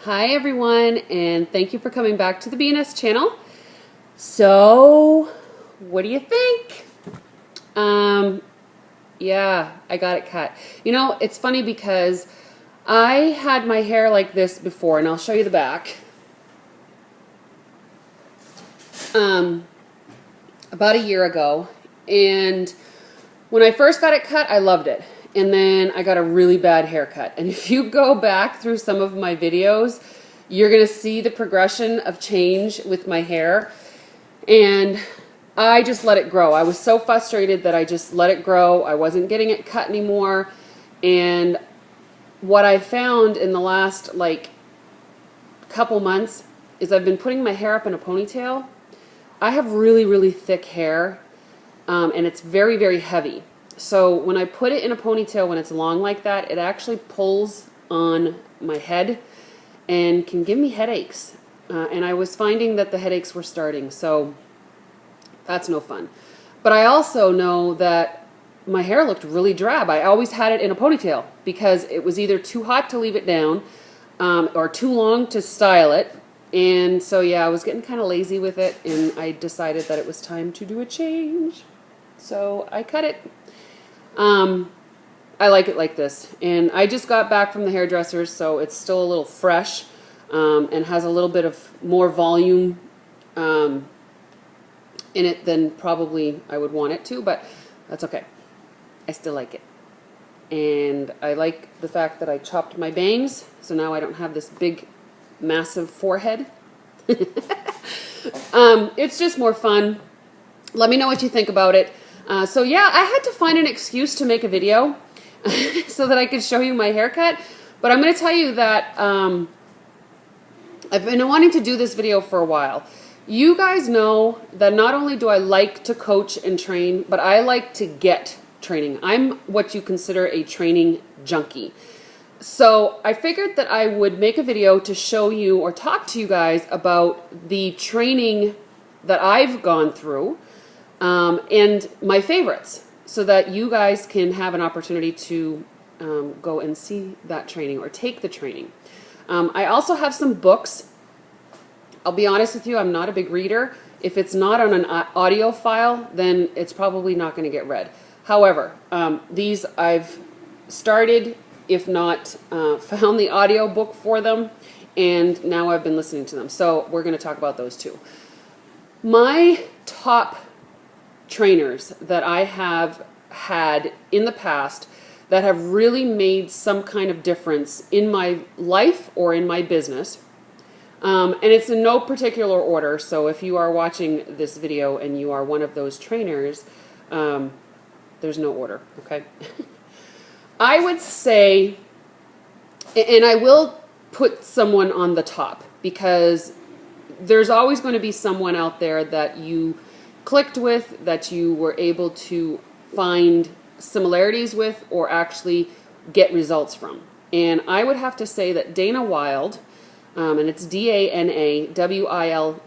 Hi everyone, and thank you for coming back to the BNS channel. So, what do you think? Yeah, I got it cut. You know, it's funny because I had my hair like this before, and I'll show you the back. About a year ago, and when I first got it cut, I loved it. And then I got a really bad haircut. And if you go back through some of my videos, you're going to see the progression of change with my hair. And I just let it grow. I was so frustrated that I just let it grow. I wasn't getting it cut anymore. And what I found in the last couple months is I've been putting my hair up in a ponytail. I have really, really thick hair, and it's very, very heavy. So when I put it in a ponytail when it's long like that, it actually pulls on my head and can give me headaches. And I was finding that the headaches were starting, so that's no fun. But I also know that my hair looked really drab. I always had it in a ponytail because it was either too hot to leave it down or too long to style it. And so yeah, I was getting kind of lazy with it, and I decided that it was time to do a change. So I cut it. I like it like this, and I just got back from the hairdresser, so it's still a little fresh, and has a little bit of more volume in it than probably I would want it to, but that's okay. I still like it. And I like the fact that I chopped my bangs, so now I don't have this big massive forehead. It's just more fun. Let me know what you think about it. So yeah, I had to find an excuse to make a video so that I could show you my haircut. But I'm going to tell you that I've been wanting to do this video for a while. You guys know that not only do I like to coach and train, but I like to get training. I'm what you consider a training junkie. So I figured that I would make a video to show you or talk to you guys about the training that I've gone through and my favorites, so that you guys can have an opportunity to go and see that training or take the training. I also have some books. I'll be honest with you, I'm not a big reader. If it's not on an audio file, then it's probably not going to get read. However, these I've started, if not found the audio book for them, and now I've been listening to them. So we're going to talk about those too. My top trainers that I have had in the past that have really made some kind of difference in my life or in my business, and it's in no particular order, so if you are watching this video and you are one of those trainers, there's no order, okay? I would say, and I will put someone on the top, because there's always going to be someone out there that you clicked with, that you were able to find similarities with or actually get results from. And I would have to say that Dana Wilde, and it's DANAWILDE,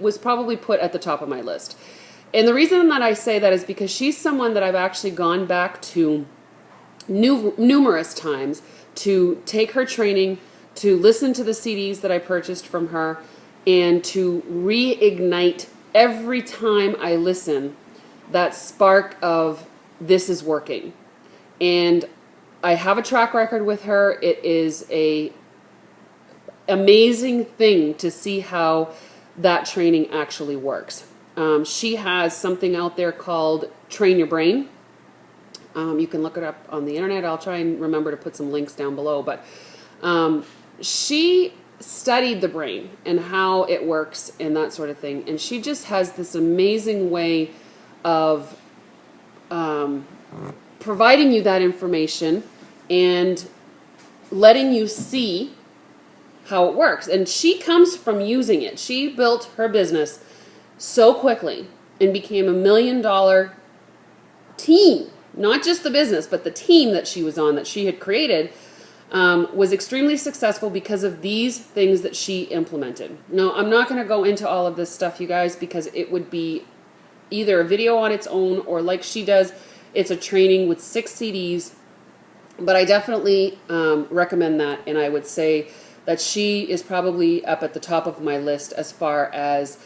was probably put at the top of my list. And the reason that I say that is because she's someone that I've actually gone back to numerous times to take her training, to listen to the CDs that I purchased from her, and to reignite every time I listen that spark of this is working. And I have a track record with her. It is a amazing thing to see how that training actually works. She has something out there called Train Your Brain. You can look it up on the internet. I'll try and remember to put some links down below. But she studied the brain and how it works and that sort of thing. And she just has this amazing way of providing you that information and letting you see how it works. And she comes from using it. She built her business so quickly and became $1 million team. Not just the business, but the team that she was on, that she had created, was extremely successful because of these things that she implemented. Now, I'm not going to go into all of this stuff, you guys, because it would be either a video on its own, or like she does, it's a training with 6 CDs But I definitely recommend that, and I would say that she is probably up at the top of my list as far as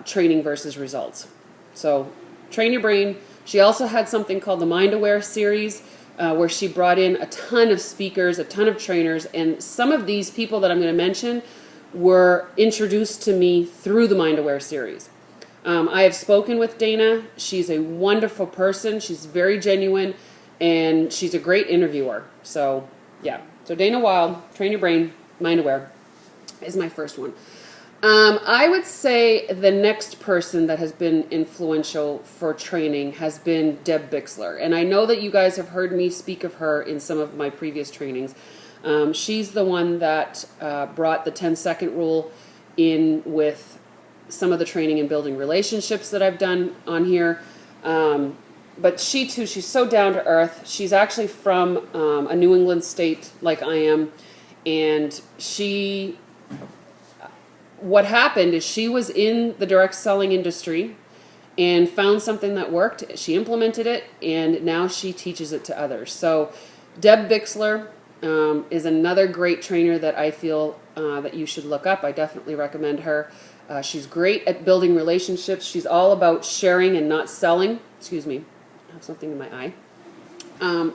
training versus results. So train your brain. She also had something called the Mind Aware series, where she brought in a ton of speakers, a ton of trainers, and some of these people that I'm going to mention were introduced to me through the Mind Aware series. I have spoken with Dana. She's a wonderful person. She's very genuine, and she's a great interviewer. So, yeah. So Dana Wilde, Train Your Brain, Mind Aware is my first one. I would say the next person that has been influential for training has been Deb Bixler. And I know that you guys have heard me speak of her in some of my previous trainings. She's the one that brought the 10-second rule in with some of the training and building relationships that I've done on here. But she too, she's so down to earth. She's actually from a New England state like I am. And what happened is she was in the direct selling industry and found something that worked. She implemented it, and now she teaches it to others. So Deb Bixler is another great trainer that I feel that you should look up. I definitely recommend her. She's great at building relationships. She's all about sharing and not selling. Excuse me, I have something in my eye,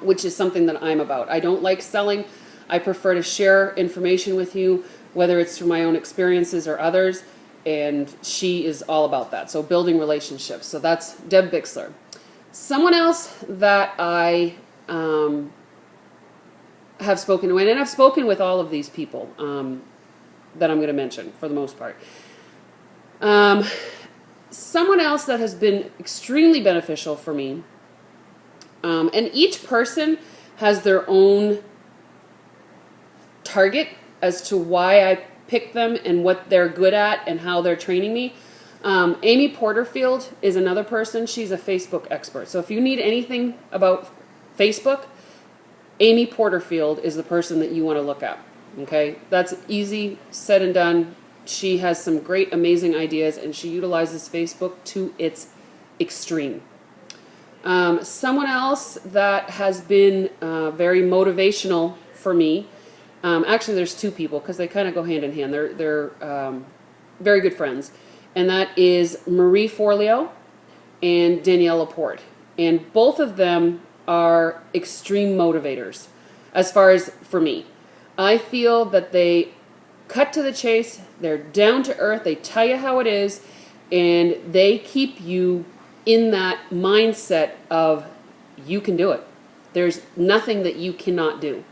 which is something that I'm about. I don't like selling. I prefer to share information with you, whether it's through my own experiences or others, and she is all about that. So building relationships. So that's Deb Bixler. Someone else that I have spoken to, and I've spoken with all of these people that I'm going to mention for the most part. Someone else that has been extremely beneficial for me, and each person has their own target as to why I pick them and what they're good at and how they're training me. Amy Porterfiled is another person. She's a Facebook expert. So if you need anything about Facebook, Amy Porterfiled is the person that you want to look at. Okay, that's easy said and done. She has some great, amazing ideas, and she utilizes Facebook to its extreme. Someone else that has been very motivational for me, actually there's two people because they kind of go hand in hand. They're very good friends, and that is Marie Forleo and Danielle LaPorte. And both of them are extreme motivators as far as for me. I feel that they cut to the chase, they're down to earth, they tell you how it is, and they keep you in that mindset of you can do it. There's nothing that you cannot do.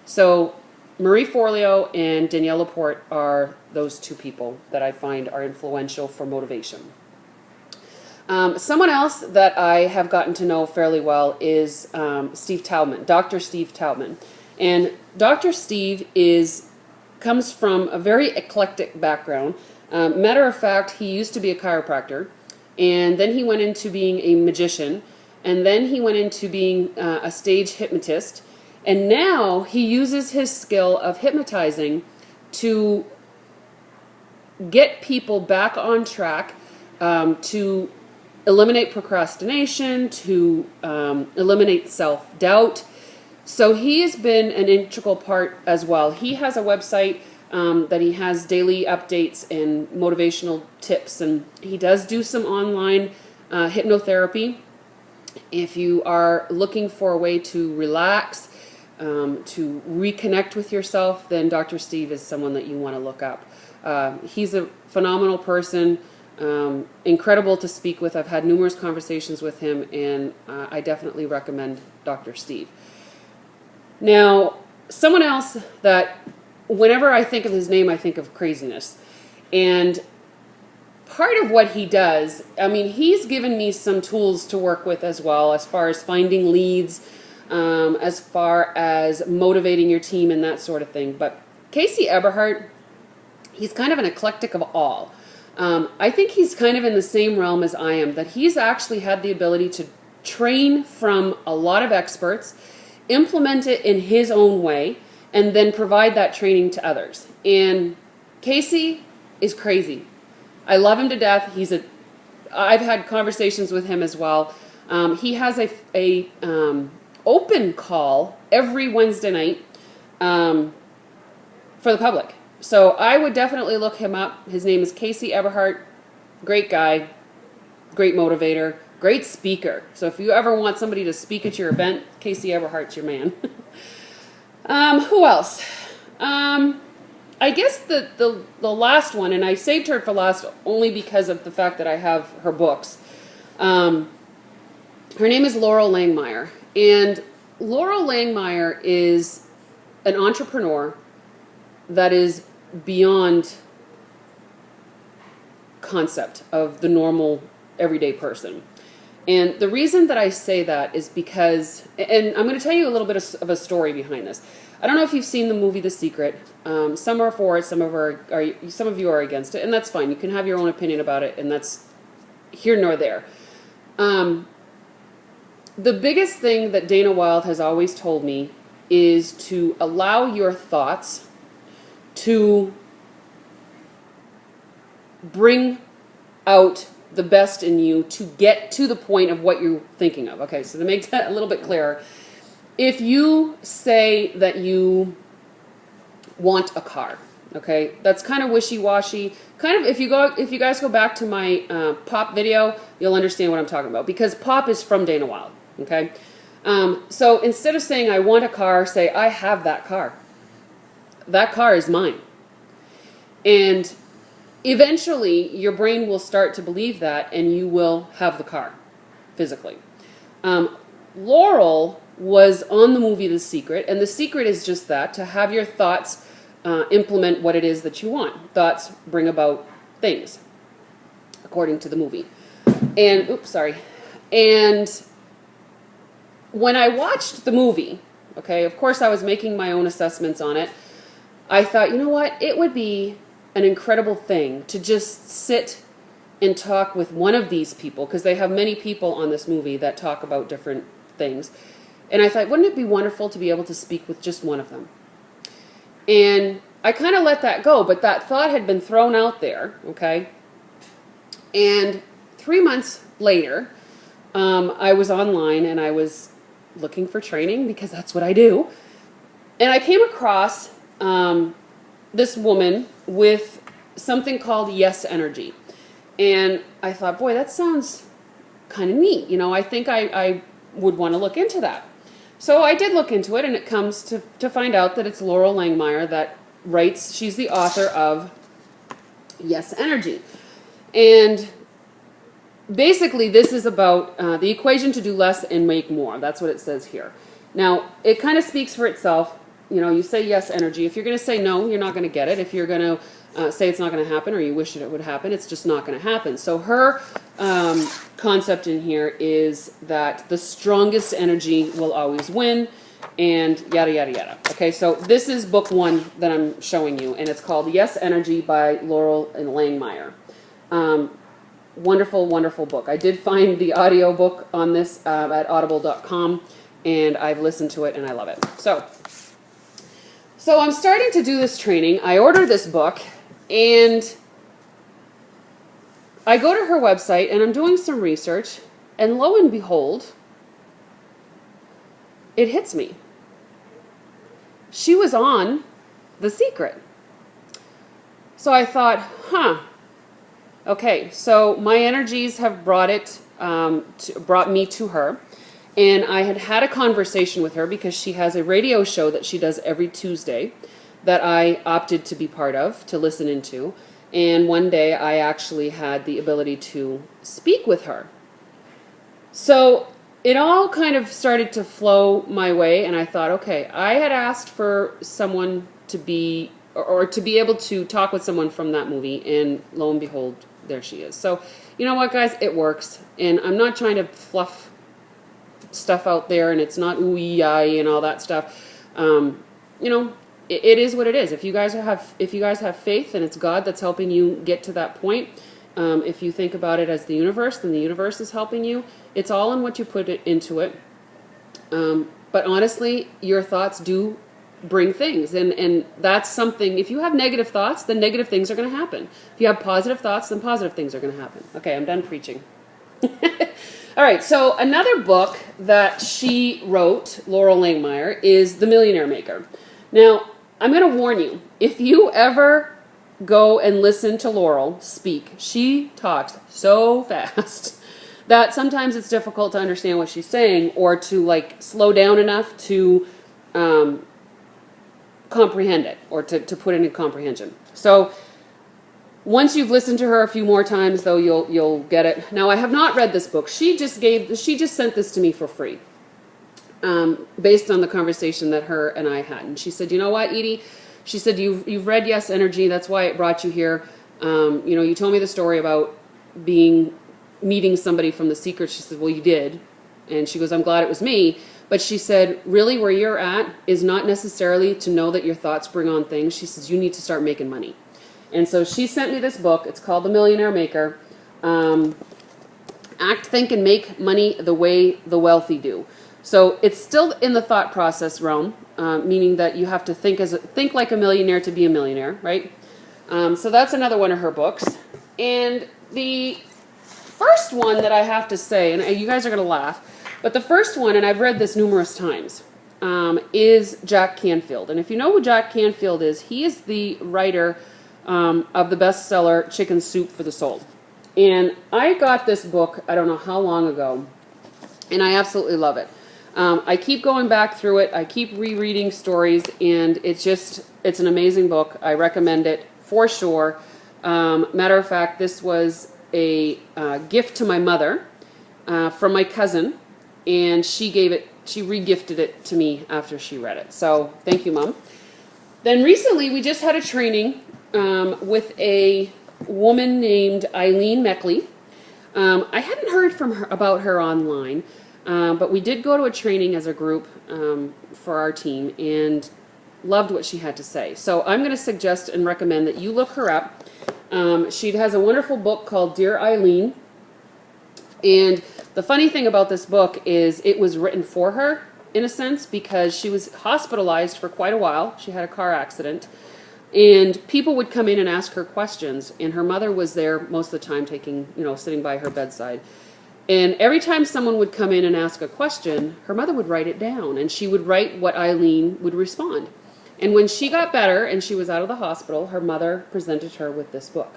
So Marie Forleo and Danielle LaPorte are those two people that I find are influential for motivation. Someone else that I have gotten to know fairly well is Steve Taubman, Dr. Steve Taubman. And Dr. Steve comes from a very eclectic background. Matter of fact, he used to be a chiropractor, and then he went into being a magician, and then he went into being a stage hypnotist, and now he uses his skill of hypnotizing to get people back on track, to eliminate procrastination, to eliminate self-doubt. So he has been an integral part as well. He has a website that he has daily updates and motivational tips, and he does do some online hypnotherapy. If you are looking for a way to relax, to reconnect with yourself, then Dr. Steve is someone that you want to look up. He's a phenomenal person, incredible to speak with. I've had numerous conversations with him, and I definitely recommend Dr. Steve. Now, someone else that whenever I think of his name, I think of craziness. And part of what he does, I mean, he's given me some tools to work with as well, as far as finding leads, as far as motivating your team and that sort of thing. But Casey Eberhart, he's kind of an eclectic of all. I think he's kind of in the same realm as I am, that he's actually had the ability to train from a lot of experts, implement it in his own way, and then provide that training to others. And Casey is crazy. I love him to death. I've had conversations with him as well. He has a open call every Wednesday night for the public. So I would definitely look him up. His name is Casey Eberhart. Great guy, great motivator, great speaker. So if you ever want somebody to speak at your event, Casey Eberhart's your man. Who else? I guess the last one, and I saved her for last only because of the fact that I have her books. Her name is Laurel Langemeier. And Laurel Langemeier is an entrepreneur that is beyond concept of the normal everyday person. And the reason that I say that is because, and I'm going to tell you a little bit of a story behind this. I don't know if you've seen the movie The Secret. Some are for it, some of you are against it, and that's fine. You can have your own opinion about it, and that's here nor there. The biggest thing that Dana Wilde has always told me is to allow your thoughts to bring out the best in you to get to the point of what you're thinking of. Okay, so to make that a little bit clearer, if you say that you want a car, okay, that's kind of wishy-washy. Kind of, if you guys go back to my Pop video, you'll understand what I'm talking about, because Pop is from Dana Wilde, okay? So instead of saying I want a car, say I have that car. That car is mine. And eventually your brain will start to believe that, and you will have the car physically. Laurel was on the movie The Secret, and The Secret is just that, to have your thoughts implement what it is that you want. Thoughts bring about things, according to the movie. And, and when I watched the movie, okay, of course I was making my own assessments on it, I thought, you know what, it would be an incredible thing to just sit and talk with one of these people, because they have many people on this movie that talk about different things. And I thought, wouldn't it be wonderful to be able to speak with just one of them? And I kind of let that go, but that thought had been thrown out there, okay? And 3 months later, I was online and I was looking for training, because that's what I do. And I came across this woman with something called Yes Energy. And I thought, boy, that sounds kind of neat. You know, I think I would want to look into that. So I did look into it, and it comes to find out that it's Laurel Langemeier that writes. She's the author of Yes Energy. And basically this is about the equation to do less and make more. That's what it says here. Now, it kind of speaks for itself. You know, you say yes energy. If you're going to say no, you're not going to get it. If you're going to say it's not going to happen, or you wish it would happen, it's just not going to happen. So her concept in here is that the strongest energy will always win, and yada, yada, yada. Okay, so this is book 1 that I'm showing you, and it's called Yes Energy by Laurel and Langemeier. Wonderful, wonderful book. I did find the audio book on this at audible.com, and I've listened to it, and I love it. So I'm starting to do this training. I ordered this book, and I go to her website, and I'm doing some research, and lo and behold, it hits me. She was on The Secret. So I thought, okay, so my energies have brought me to her. And I had a conversation with her, because she has a radio show that she does every Tuesday that I opted to be part of, to listen into. And one day I actually had the ability to speak with her. So it all kind of started to flow my way, and I thought, okay, I had asked for someone to be, or to be able to talk with someone from that movie, and lo and behold, there she is. So, you know what, guys, it works. And I'm not trying to fluff stuff out there, and it's not ooey-yi and all that stuff. You know, it is what it is. If you guys have faith, and it's God that's helping you get to that point, if you think about it as the universe, then the universe is helping you. It's all in what you put into it. But honestly, your thoughts do bring things, and that's something. If you have negative thoughts, then negative things are going to happen. If you have positive thoughts, then positive things are going to happen. Okay, I'm done preaching. All right, so another book that she wrote, Laurel Langemeier, is The Millionaire Maker. Now, I'm going to warn you, if you ever go and listen to Laurel speak, she talks so fast that sometimes it's difficult to understand what she's saying or to like slow down enough to comprehend it or to put it in comprehension. So once you've listened to her a few more times, though, you'll get it. Now, I have not read this book. She just sent this to me for free, based on the conversation that her and I had. And she said, "You know what, Edie?" She said, "You've read Yes Energy. That's why it brought you here. You told me the story about meeting somebody from The Secret." She said, "Well, you did," and she goes, "I'm glad it was me." But she said, "Really, where you're at is not necessarily to know that your thoughts bring on things." She says, "You need to start making money." And so she sent me this book. It's called The Millionaire Maker. Act, Think, and Make Money the Way the Wealthy Do. So it's still in the thought process realm, meaning that you have to think like a millionaire to be a millionaire, right? So that's another one of her books. And the first one that I have to say, and you guys are going to laugh, but the first one, and I've read this numerous times, is Jack Canfield. And if you know who Jack Canfield is, he is the writer of the bestseller Chicken Soup for the Soul. And I got this book, I don't know how long ago, and I absolutely love it. I keep going back through it. I keep rereading stories, and it's an amazing book. I recommend it for sure. Matter of fact, this was a gift to my mother from my cousin, and she re-gifted it to me after she read it. So thank you, Mom. Then recently, we just had a training with a woman named Ilene Meckley. I hadn't heard about her online, but we did go to a training as a group for our team and loved what she had to say. So I'm going to suggest and recommend that you look her up. She has a wonderful book called Dear Ilene. And the funny thing about this book is it was written for her, in a sense, because she was hospitalized for quite a while. She had a car accident. And people would come in and ask her questions, and her mother was there most of the time sitting by her bedside. And every time someone would come in and ask a question, her mother would write it down, and she would write what Ilene would respond. And when she got better and she was out of the hospital, her mother presented her with this book.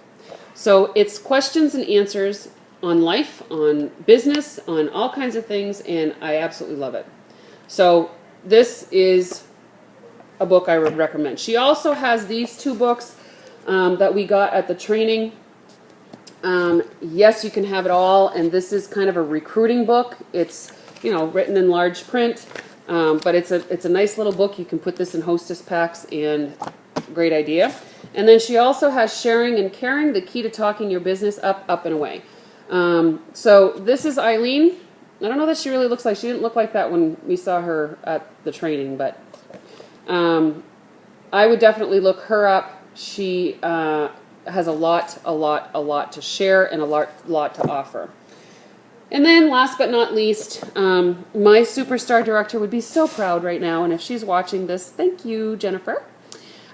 So it's questions and answers on life, on business, on all kinds of things, and I absolutely love it. So this is a book I would recommend. She also has these two books that we got at the training. Yes, You Can Have It All, and this is kind of a recruiting book. It's written in large print, but it's a nice little book. You can put this in hostess packs, and great idea. And then she also has Sharing and Caring: The Key to Talking Your Business Up, and Away. So this is Ilene. I don't know that she really looks like, she didn't look like that when we saw her at the training, but I would definitely look her up. She has a lot to share and a lot to offer. And then last but not least, my superstar director would be so proud right now, and if she's watching this, thank you, Jennifer.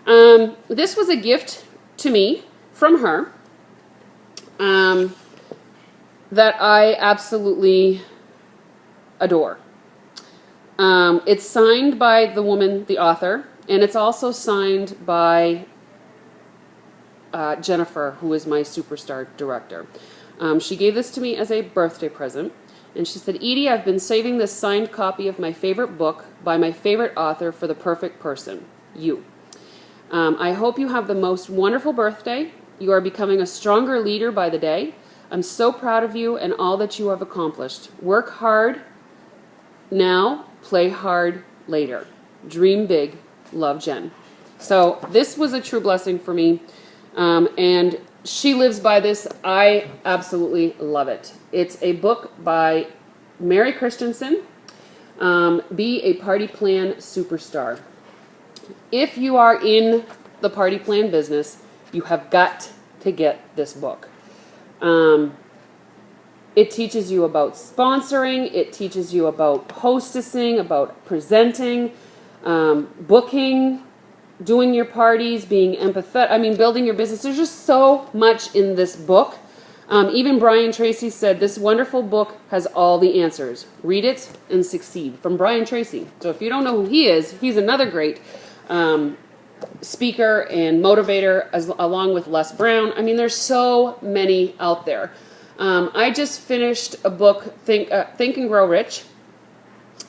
This was a gift to me from her that I absolutely adore. It's signed by the woman, the author, and it's also signed by Jennifer, who is my superstar director. She gave this to me as a birthday present, and she said, "Edie, I've been saving this signed copy of my favorite book by my favorite author for the perfect person, you. I hope you have the most wonderful birthday. You are becoming a stronger leader by the day. I'm so proud of you and all that you have accomplished. Work hard now, play hard later. Dream big. Love, Jen." So this was a true blessing for me, and she lives by this. I absolutely love it. It's a book by Mary Christensen, Be a Party Plan Superstar. If you are in the party plan business, you have got to get this book. It teaches you about sponsoring, it teaches you about hostessing, about presenting, booking, doing your parties, being empathetic, building your business. There's just so much in this book. Even Brian Tracy said, this wonderful book has all the answers. Read it and succeed. From Brian Tracy. So if you don't know who he is, he's another great speaker and motivator, along with Les Brown. I mean, there's so many out there. I just finished a book, Think and Grow Rich,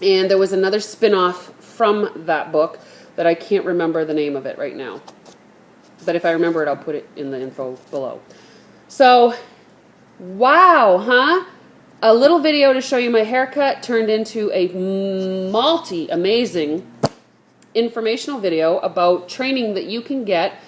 and there was another spin-off from that book that I can't remember the name of it right now. But if I remember it, I'll put it in the info below. So, wow, huh? A little video to show you my haircut turned into a amazing informational video about training that you can get,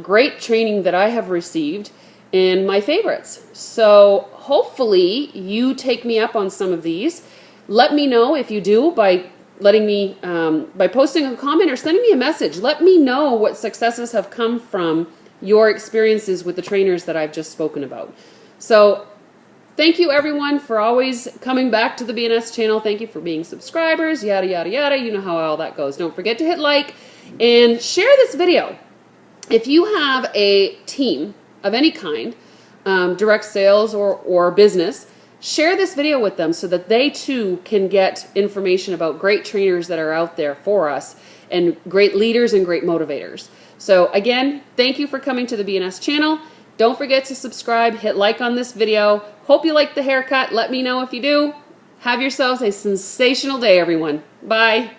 great training that I have received, and my favorites. So hopefully you take me up on some of these. Let me know if you do by letting me, by posting a comment or sending me a message. Let me know what successes have come from your experiences with the trainers that I've just spoken about. So thank you everyone for always coming back to the BNS channel. Thank you for being subscribers, yada, yada, yada. You know how all that goes. Don't forget to hit like and share this video. If you have a team of any kind, direct sales or business, share this video with them so that they too can get information about great trainers that are out there for us and great leaders and great motivators. So again, thank you for coming to the BNS channel. Don't forget to subscribe, hit like on this video. Hope you like the haircut. Let me know if you do. Have yourselves a sensational day, everyone. Bye.